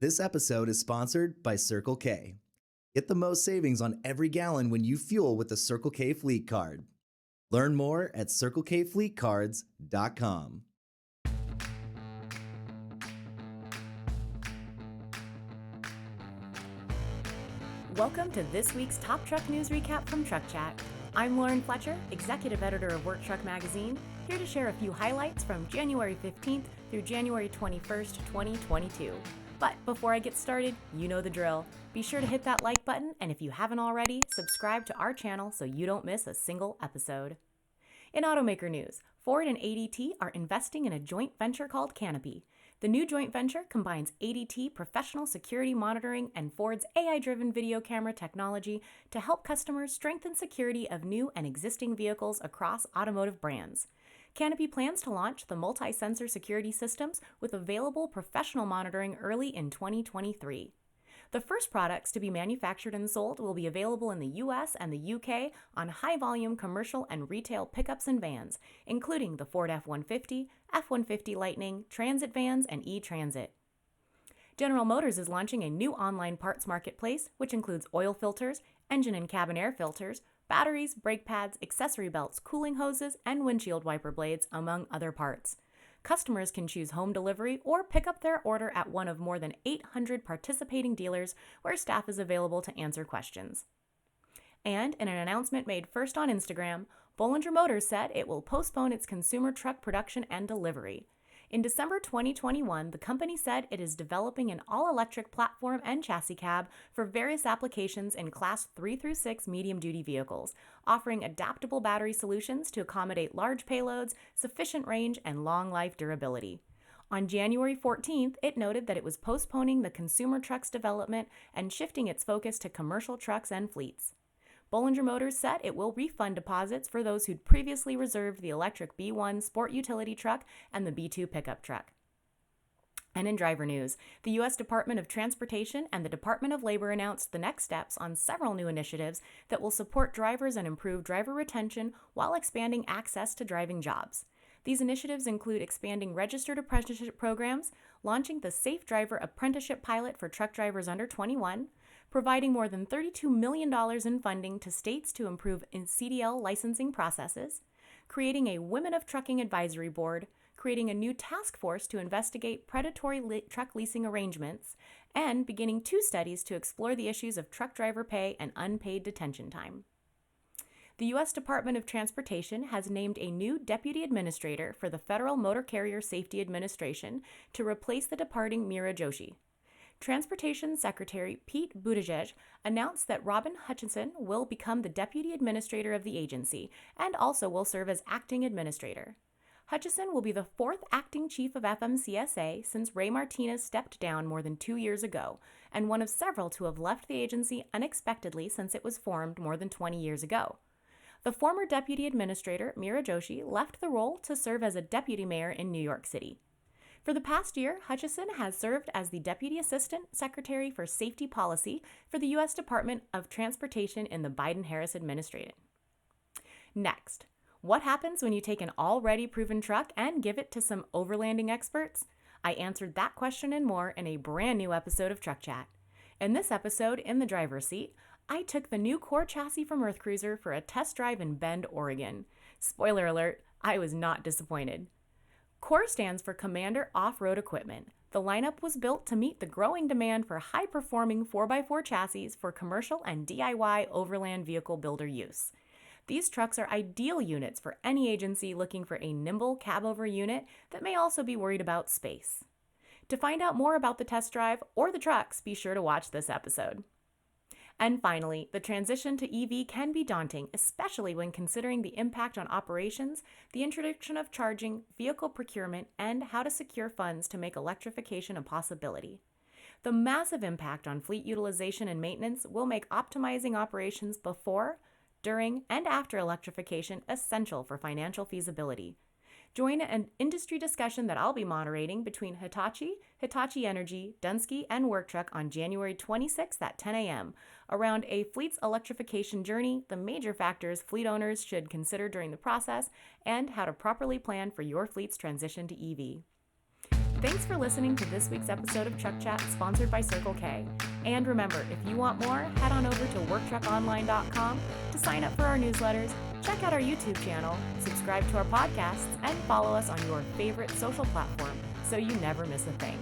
This episode is sponsored by Circle K. Get the most savings on every gallon when you fuel with the Circle K Fleet Card. Learn more at CircleKFleetCards.com. Welcome to this week's Top Truck News Recap from Truck Chat. I'm Lauren Fletcher, Executive Editor of Work Truck Magazine, here to share a few highlights from January 15th through January 21st, 2022. But before I get started, you know the drill. Be sure to hit that like button, and if you haven't already, subscribe to our channel so you don't miss a single episode. In Automaker news, Ford and ADT are investing in a joint venture called Canopy. The new joint venture combines ADT professional security monitoring and Ford's AI-driven video camera technology to help customers strengthen security of new and existing vehicles across automotive brands. Canopy plans to launch the multi-sensor security systems with available professional monitoring early in 2023. The first products to be manufactured and sold will be available in the US and the UK on high-volume commercial and retail pickups and vans, including the Ford F-150, F-150 Lightning, Transit vans, and E-Transit. General Motors is launching a new online parts marketplace, which includes oil filters, engine and cabin air filters, batteries, brake pads, accessory belts, cooling hoses, and windshield wiper blades, among other parts. Customers can choose home delivery or pick up their order at one of more than 800 participating dealers where staff is available to answer questions. And in an announcement made first on Instagram, Bollinger Motors said it will postpone its consumer truck production and delivery. In December 2021, the company said it is developing an all-electric platform and chassis cab for various applications in Class 3 through 6 medium-duty vehicles, offering adaptable battery solutions to accommodate large payloads, sufficient range, and long-life durability. On January 14th, it noted that it was postponing the consumer trucks development and shifting its focus to commercial trucks and fleets. Bollinger Motors said it will refund deposits for those who'd previously reserved the electric B1 sport utility truck and the B2 pickup truck. And in driver news, the U.S. Department of Transportation and the Department of Labor announced the next steps on several new initiatives that will support drivers and improve driver retention while expanding access to driving jobs. These initiatives include expanding registered apprenticeship programs, launching the Safe Driver Apprenticeship Pilot for truck drivers under 21, providing more than $32 million in funding to states to improve CDL licensing processes, creating a Women of Trucking Advisory Board, creating a new task force to investigate predatory truck leasing arrangements, and beginning 2 studies to explore the issues of truck driver pay and unpaid detention time. The U.S. Department of Transportation has named a new Deputy Administrator for the Federal Motor Carrier Safety Administration to replace the departing Meera Joshi. Transportation Secretary Pete Buttigieg announced that Robin Hutchinson will become the Deputy Administrator of the agency and also will serve as Acting Administrator. Hutchison will be the 4th Acting Chief of FMCSA since Ray Martinez stepped down more than 2 years ago, and one of several to have left the agency unexpectedly since it was formed more than 20 years ago. The former Deputy Administrator, Meera Joshi, left the role to serve as a Deputy Mayor in New York City. For the past year, Hutchison has served as the Deputy Assistant Secretary for Safety Policy for the U.S. Department of Transportation in the Biden-Harris administration. Next, what happens when you take an already proven truck and give it to some overlanding experts? I answered that question and more in a brand new episode of Truck Chat. In this episode, in the driver's seat, I took the new core chassis from Earth Cruiser for a test drive in Bend, Oregon. Spoiler alert, I was not disappointed. CORE stands for Commander Off-Road Equipment. The lineup was built to meet the growing demand for high-performing 4x4 chassis for commercial and DIY overland vehicle builder use. These trucks are ideal units for any agency looking for a nimble cab-over unit that may also be worried about space. To find out more about the test drive or the trucks, be sure to watch this episode. And finally, the transition to EV can be daunting, especially when considering the impact on operations, the introduction of charging, vehicle procurement, and how to secure funds to make electrification a possibility. The massive impact on fleet utilization and maintenance will make optimizing operations before, during, and after electrification essential for financial feasibility. Join an industry discussion that I'll be moderating between Hitachi, Hitachi Energy, Dunsky, and Work Truck on January 26th at 10 a.m. around a fleet's electrification journey, the major factors fleet owners should consider during the process, and how to properly plan for your fleet's transition to EV. Thanks for listening to this week's episode of Truck Chat, sponsored by Circle K. And remember, if you want more, head on over to worktruckonline.com to sign up for our newsletters, check out our YouTube channel, subscribe to our podcasts, and follow us on your favorite social platform so you never miss a thing.